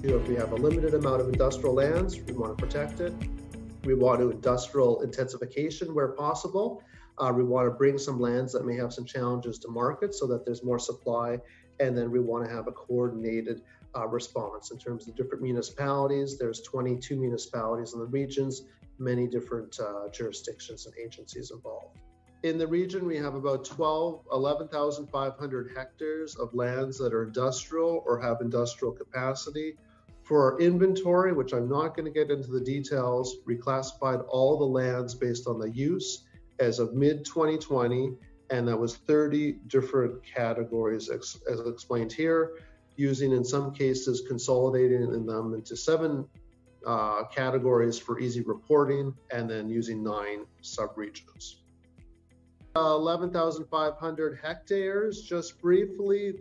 If we have a limited amount of industrial lands, we want to protect it. We want to industrial intensification where possible. We want to bring some lands that may have some challenges to market so that there's more supply. And then we want to have a coordinated response in terms of different municipalities. There's 22 municipalities in the regions, many different jurisdictions and agencies involved. In the region, we have about 11,500 hectares of lands that are industrial or have industrial capacity. For our inventory, which I'm not going to get into the details, we classified all the lands based on the use as of mid-2020, and that was 30 different categories as explained here, using in some cases consolidating them into 7 categories for easy reporting, and then using 9 subregions. 11,500 hectares. Just briefly,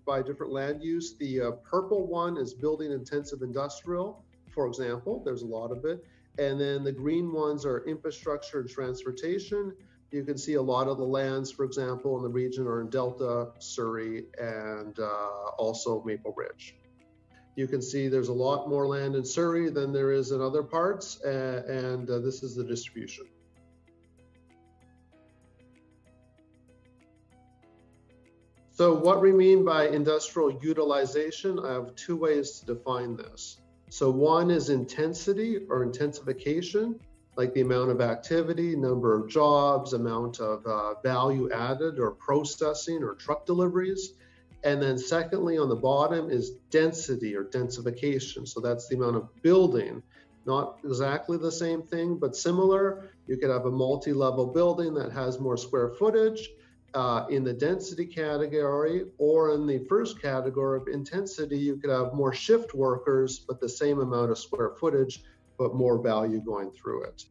by different land use, the purple one is building intensive industrial, for example. There's a lot of it. And then the green ones are infrastructure and transportation. You can see a lot of the lands, for example, in the region are in Delta, Surrey, and also Maple Ridge. You can see there's a lot more land in Surrey than there is in other parts, and this is the distribution. So what we mean by industrial utilization, I have 2 ways to define this. So one is intensity or intensification, like the amount of activity, number of jobs, amount of value added or processing or truck deliveries. And then secondly, on the bottom is density or densification. So that's the amount of building, not exactly the same thing, but similar. You could have a multi-level building that has more square footage in the density category, or in the first category of intensity, you could have more shift workers, but the same amount of square footage, but more value going through it.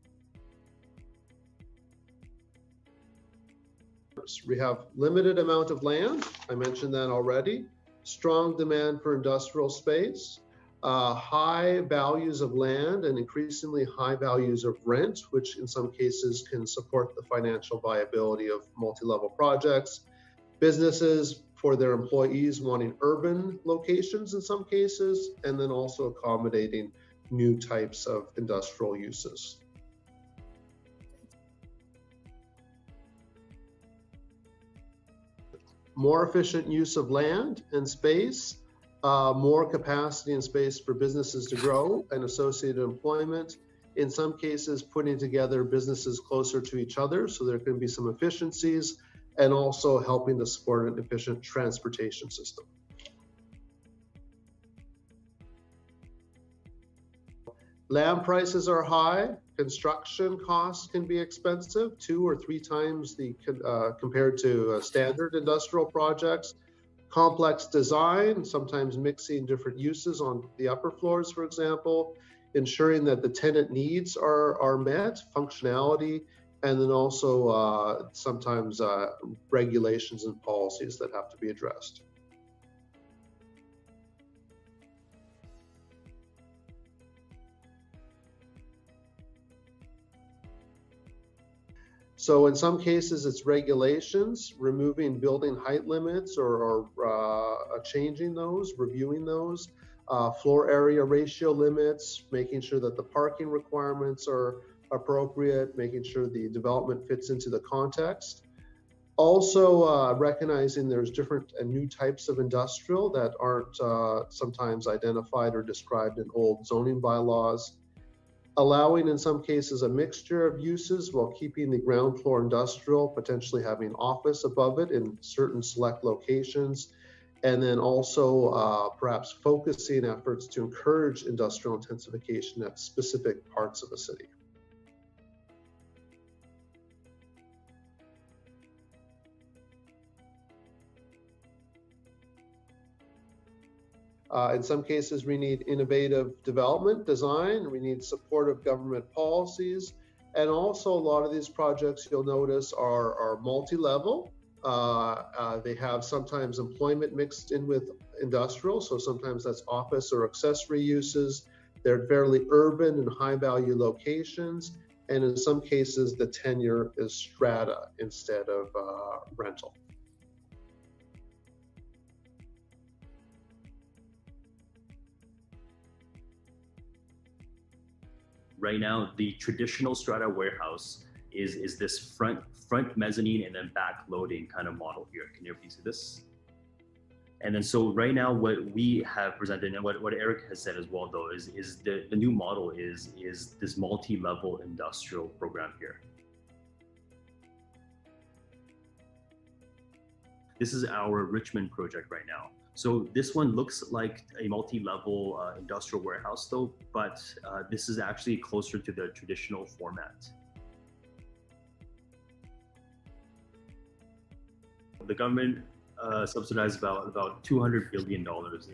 We have limited amount of land. I mentioned that already. Strong demand for industrial space. High values of land and increasingly high values of rent, which in some cases can support the financial viability of multi-level projects. Businesses for their employees wanting urban locations in some cases, and then also accommodating new types of industrial uses. More efficient use of land and space. More capacity and space for businesses to grow and associated employment. In some cases, putting together businesses closer to each other, so there can be some efficiencies, and also helping to support an efficient transportation system. Land prices are high. Construction costs can be expensive, 2 or 3 times compared to standard industrial projects. Complex design, sometimes mixing different uses on the upper floors, for example, ensuring that the tenant needs are met, functionality, and then also sometimes regulations and policies that have to be addressed. So in some cases, it's regulations, removing building height limits or changing those, reviewing those, floor area ratio limits, making sure that the parking requirements are appropriate, making sure the development fits into the context. Also recognizing there's different and new types of industrial that aren't sometimes identified or described in old zoning bylaws. Allowing in some cases a mixture of uses while keeping the ground floor industrial, potentially having office above it in certain select locations, and then also perhaps focusing efforts to encourage industrial intensification at specific parts of a city. In some cases, we need innovative development design, we need supportive government policies, and also a lot of these projects you'll notice are multi-level. They have sometimes employment mixed in with industrial, so sometimes that's office or accessory uses. They're fairly urban and high-value locations, and in some cases, the tenure is strata instead of rental. right now, the traditional strata warehouse is this front mezzanine and then back loading kind of model here. Can you see this? And then so right now what we have presented and what Eric has said as well though is the new model is this multi-level industrial program here. This is our Richmond project right now. So this one looks like a multi-level industrial warehouse though, but this is actually closer to the traditional format. The government subsidized about $200 billion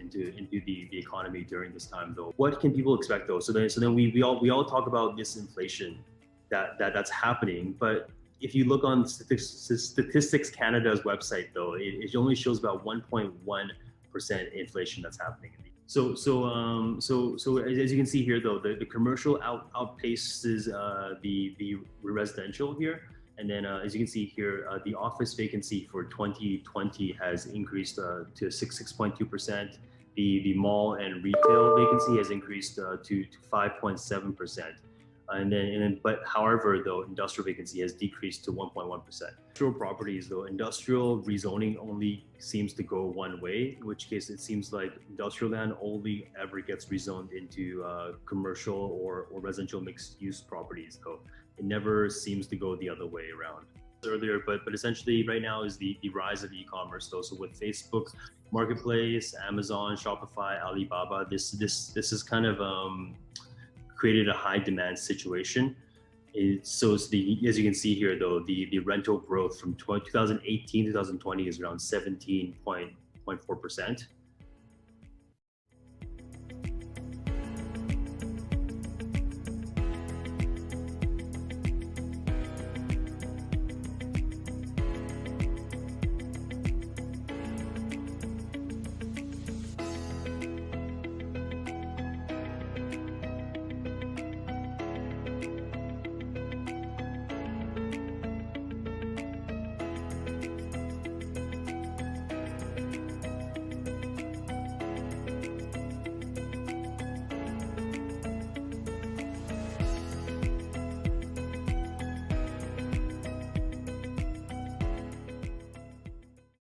into the economy during this time though. What can people expect though? So then we all talk about this inflation that's happening, but if you look on Statistics Canada's website though, it only shows about 1.1% inflation that's happening. So as you can see here though, the commercial outpaces the residential here. And then as you can see here, the office vacancy for 2020 has increased to 6.2%. The mall and retail vacancy has increased to 5.7%. But however, though, industrial vacancy has decreased to 1.1%. Industrial properties, though, industrial rezoning only seems to go one way, in which case it seems like industrial land only ever gets rezoned into commercial or residential mixed-use properties, though. It never seems to go the other way around. Earlier, but essentially right now is the rise of e-commerce, though. So with Facebook Marketplace, Amazon, Shopify, Alibaba, this is kind of created a high demand situation. As you can see here though, the rental growth from 2018 to 2020 is around 17.4%.